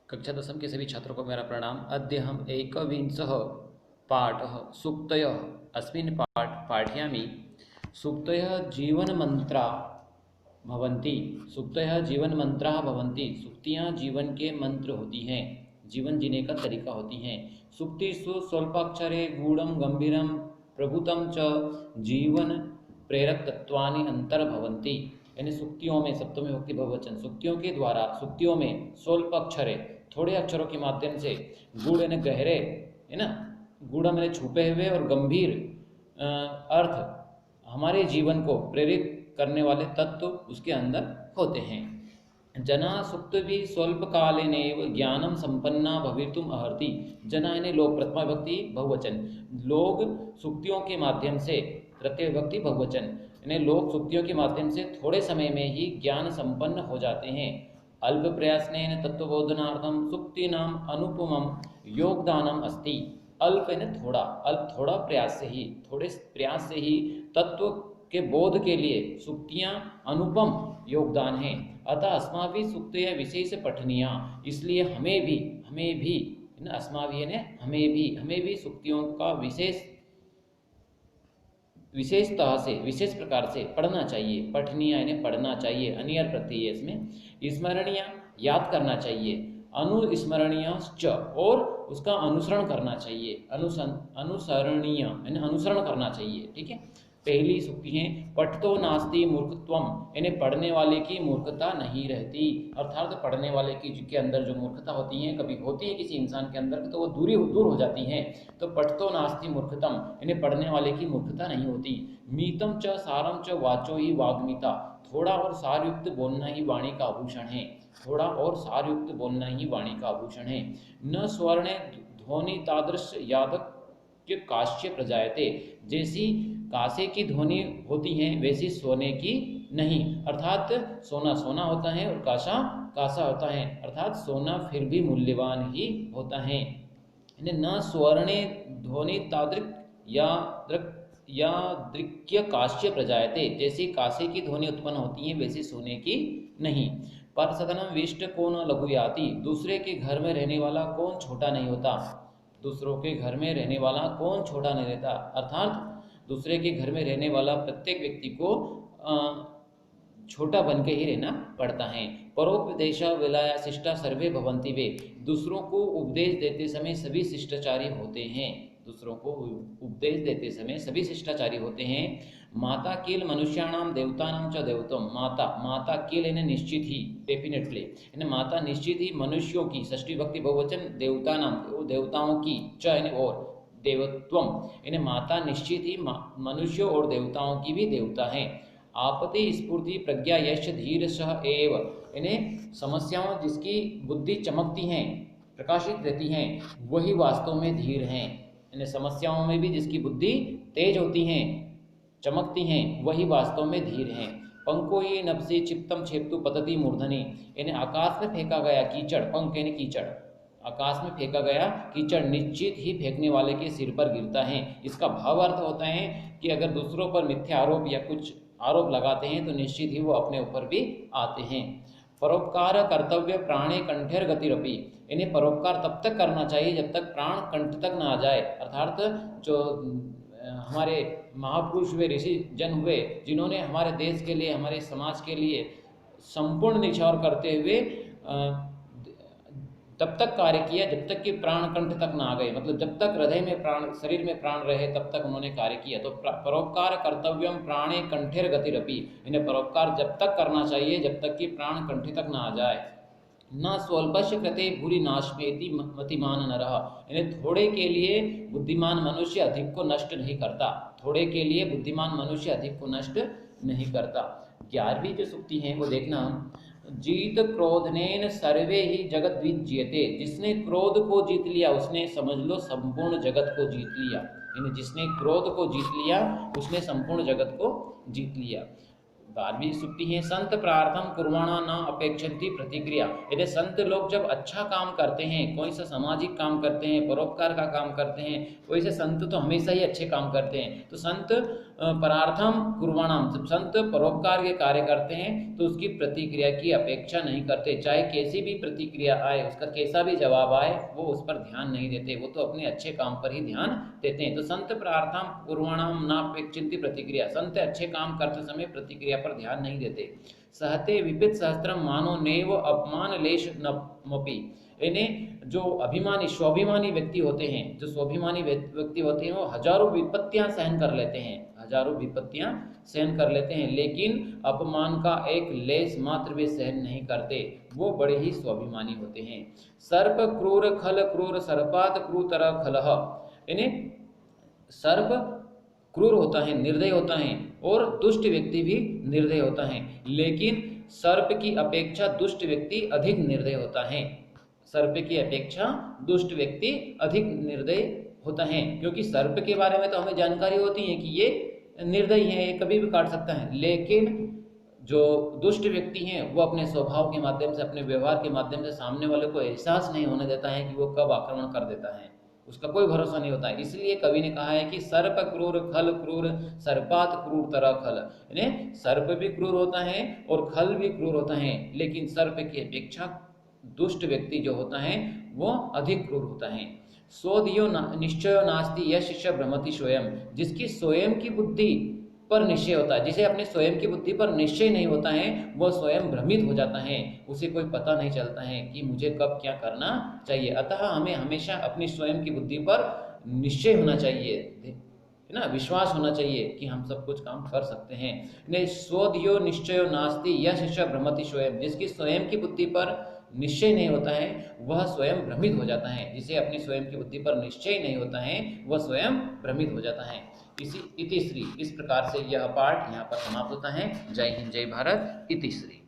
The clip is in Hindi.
कक्षा दशम के सभी छात्रों को मेरा प्रणाम। अद्य हम एकविंशः पाठः सूक्तयः अस्मिन् पाठयामि सूक्तयः जीवनमन्त्रा भवन्ति। सूक्तयः जीवनमन्त्राः भवन्ति। सूक्तियाँ जीवन के मंत्र होती हैं, जीवन जीने का तरीका होती हैं। सूक्तिषु स्वल्पाक्षरे गूढ़ं गंभीरं प्रभुतं च जीवन प्रेरक तत्वानि अंतर्भवन्ति। यानी सूक्तियों में, सप्तमी विभक्ति बहुवचन, सूक्तियों के द्वारा, सूक्तियों में स्वल्प अक्षरे, थोड़े अक्षरों के माध्यम से, गूढ़ यानी गहरे, है ना, गूढ़ मैंने छुपे हुए, और गंभीर अर्थ हमारे जीवन को प्रेरित करने वाले तत्व उसके अंदर होते हैं। जना सुक्त भी स्वल्प कालेनेव ज्ञानम संपन्ना भवितुम अर्हति। जना यानी लोग, प्रथमा विभक्ति बहुवचन, लोग सूक्तियों के माध्यम से, तृतीय विभक्ति बहुवचन, यानी लोग सूक्तियों के माध्यम से थोड़े समय में ही ज्ञान संपन्न हो जाते हैं। अल्प प्रयासनेन तत्वबोधनार्थम सूक्तीनाम अनुपमम योगदानम अस्ति। अल्प यानी थोड़ा, अल्प थोड़ा प्रयास से ही, थोड़े प्रयास से ही तत्व के बोध के लिए सूक्तियाँ अनुपम योगदान है। अतः अस्माभिः सूक्तयः विशेष पठनीया। इसलिए हमें भी अस्माभिः ने हमें भी सूक्तियों का विशेषतः से, विशेष प्रकार से पढ़ना चाहिए। पठनीय यानी पढ़ना चाहिए, अनियर प्रत्यय है इसमें। स्मरणीय याद करना चाहिए, अनुस्मरणीय और उसका अनुसरण करना चाहिए, अनुसरणीय यानी अनुसरण करना चाहिए। ठीक है। पहली सूक्ति है पठतो नास्ति मूर्खत्वम, यानी पढ़ने वाले की मूर्खता नहीं रहती। अर्थात पढ़ने वाले की के अंदर जो मूर्खता होती है, कभी होती है किसी इंसान के अंदर, तो वो दूर हो जाती हैं। तो पठतो नास्ति मूर्खतम यानी पढ़ने वाले की मूर्खता नहीं होती। मीतम च सारम च वाचो ही वाग्मिता, थोड़ा और सारयुक्त बोलना ही वाणी का आभूषण है। थोड़ा और सारयुक्त बोलना ही वाणी का आभूषण है। न स्वर्णे ध्वनि तादृश यादक के काश्य प्रजायते, जैसी कासे की ध्वनि होती है वैसी सोने की नहीं। अर्थात सोना सोना होता है और कासा कासा होता है, अर्थात सोना फिर भी मूल्यवान ही होता है। न स्वर्णे ध्वनि तादृक या दृक्य काश्य प्रजायते, जैसी कासे की ध्वनि उत्पन्न होती है वैसी सोने की नहीं। पर सदनम विष्ट को न लघुयाति, दूसरे के घर में रहने वाला कौन छोटा नहीं होता। दूसरों के घर में रहने वाला कौन छोटा नहीं रहता, अर्थात दूसरे के घर में रहने वाला प्रत्येक व्यक्ति को छोटा बन के ही रहना पड़ता है। परोपदेश विलाया शिष्टा सर्वे भवन्ति वे, दूसरों को उपदेश देते समय सभी शिष्टाचारी होते हैं। दूसरों को उपदेश देते समय सभी शिष्टाचारी होते हैं। माता किल मनुष्याणाम देवतानाम च देवतम, माता किल यानी निश्चित ही, डेफिनेटली, यानी माता निश्चित ही मनुष्यों की, षष्ठी भक्ति बहुवचन, देवतानाम देवताओं की, च यानी और, देवत्वम यानी माता निश्चित ही मनुष्यों और देवताओं की भी देवता है। आपत्ति स्फूर्ति प्रज्ञा यश धीर सह एव, यानी समस्याओं जिसकी बुद्धि चमकती हैं, प्रकाशित रहती हैं, वही वास्तव में धीर हैं। यानी समस्याओं में भी जिसकी बुद्धि तेज होती हैं, चमकती हैं, वही वास्तव में धीर हैं। पंको ये नभसी चित्तम छेप्तु पतति मूर्धनि, यानी आकाश में फेंका गया कीचड़, पंख यानी कीचड़, आकाश में फेंका गया कीचड़ निश्चित ही फेंकने वाले के सिर पर गिरता है। इसका भाव अर्थ होता है कि अगर दूसरों पर मिथ्या आरोप या कुछ आरोप लगाते हैं तो निश्चित ही वो अपने ऊपर भी आते हैं। परोपकार कर्तव्य प्राणे कंठेर गतिरपि, यानी परोपकार तब तक करना चाहिए जब तक प्राण कंठ तक ना आ जाए। अर्थात जो हमारे महापुरुष हुए, ऋषि जन हुए, जिन्होंने हमारे देश के लिए, हमारे समाज के लिए संपूर्ण निछावर करते हुए तब तक कार्य किया जब तक कि प्राण कंठ तक ना आ गए, मतलब जब तक हृदय में प्राण, शरीर में प्राण रहे तब तक उन्होंने कार्य किया। तो परोपकार कर्तव्यम प्राणे कंठेर गतिरपि, इन्हें परोपकार जब तक करना चाहिए जब तक कि प्राण कंठ तक ना आ जाए। न स्वल्पस्य कृते भूरि नाशमेति मतिमान नरः, यानी थोड़े के लिए बुद्धिमान मनुष्य अधिक को नष्ट नहीं करता। थोड़े के लिए बुद्धिमान मनुष्य अधिक को नष्ट नहीं करता। 11वीं जो सूक्ति है वो देखना, जीत क्रोधनेन सर्वे ही जगत विज्यते, जिसने क्रोध को जीत लिया उसने, समझ लो, संपूर्ण जगत को जीत लिया। यानी जिसने क्रोध को जीत लिया उसने संपूर्ण जगत को जीत लिया। 12वीं सूक्ति है संत प्रार्थम कुर्वाणा न अपेक्षन्ति प्रतिक्रिया, यदि संत लोग जब अच्छा काम करते हैं, कोई सा सामाजिक काम करते हैं, परोपकार का काम करते हैं, वैसे संत तो हमेशा ही अच्छे काम करते हैं। तो संत परार्थम कुर्वाणाम, जब संत परोपकार के कार्य करते हैं तो उसकी प्रतिक्रिया की अपेक्षा नहीं करते, चाहे कैसी भी प्रतिक्रिया आए, उसका कैसा भी जवाब आए, वो उस पर ध्यान नहीं देते, वो तो अपने अच्छे काम पर ही ध्यान देते हैं। तो संत प्रार्थम कुर्वाणाम नापेक्षिंति प्रतिक्रिया, संत अच्छे काम करते समय प्रतिक्रिया पर ध्यान नहीं देते। सहते विपित सहस्त्रम मानो नैव अपमान लेश नमपि, इन्हें जो अभिमानी स्वाभिमानी व्यक्ति होते हैं, जो स्वाभिमानी व्यक्ति होते हैं, वो हजारों विपत्तियां सहन कर लेते हैं, हजारों विपत्तियां सहन कर लेते हैं, लेकिन अपमान का एक लेस मात्र भी सहन नहीं करते, वो बड़े ही स्वाभिमानी होते हैं। सर्प क्रूर खल क्रूर सर्पात क्रूतर खलह, इन्हें सर्प क्रूर होता है, निर्दय होता है, और दुष्ट व्यक्ति भी निर्दय होता है, लेकिन सर्प की अपेक्षा दुष्ट व्यक्ति अधिक निर्दय होता है, सर्प की अपेक्षा दुष्ट व्यक्ति अधिक निर्दय होता है, क्योंकि सर्प के बारे में तो हमें जानकारी होती है कि ये निर्दयी है, ये कभी भी काट सकता है, लेकिन जो दुष्ट व्यक्ति हैं वो अपने स्वभाव के माध्यम से, अपने व्यवहार के माध्यम से सामने वाले को एहसास नहीं होने देता है कि वो कब आक्रमण कर देता है, उसका कोई भरोसा नहीं होता है। इसलिए कवि ने कहा है कि सर्प क्रूर खल क्रूर सर्पात क्रूर तरह खल, यानी सर्प भी क्रूर होता है और खल भी क्रूर होता है, लेकिन सर्प की अपेक्षा दुष्ट व्यक्ति जो होता है वो अधिक क्रूर होता है। स्वधियो निश्चय नास्ति यश शिष्य भ्रमति स्वयं, जिसकी स्वयं की बुद्धि पर निश्चय होता है, जिसे अपने स्वयं की बुद्धि पर निश्चय नहीं होता है, वह स्वयं भ्रमित हो जाता है, उसे कोई पता नहीं चलता है कि मुझे कब क्या करना चाहिए। अतः हमें हमेशा अपनी स्वयं की बुद्धि पर निश्चय होना चाहिए, है ना, विश्वास होना चाहिए कि हम सब कुछ काम कर सकते हैं। नहीं, स्वधियो निश्चयो नास्ति यश शिष्य भ्रमति स्वयं, जिसकी स्वयं की बुद्धि पर निश्चय नहीं होता है वह स्वयं भ्रमित हो जाता है, जिसे अपनी स्वयं की बुद्धि पर निश्चय नहीं होता है वह स्वयं भ्रमित हो जाता है। इसी इतिश्री, इस प्रकार से यह पाठ यहाँ पर समाप्त होता है। जय हिंद, जय भारत। इतिश्री।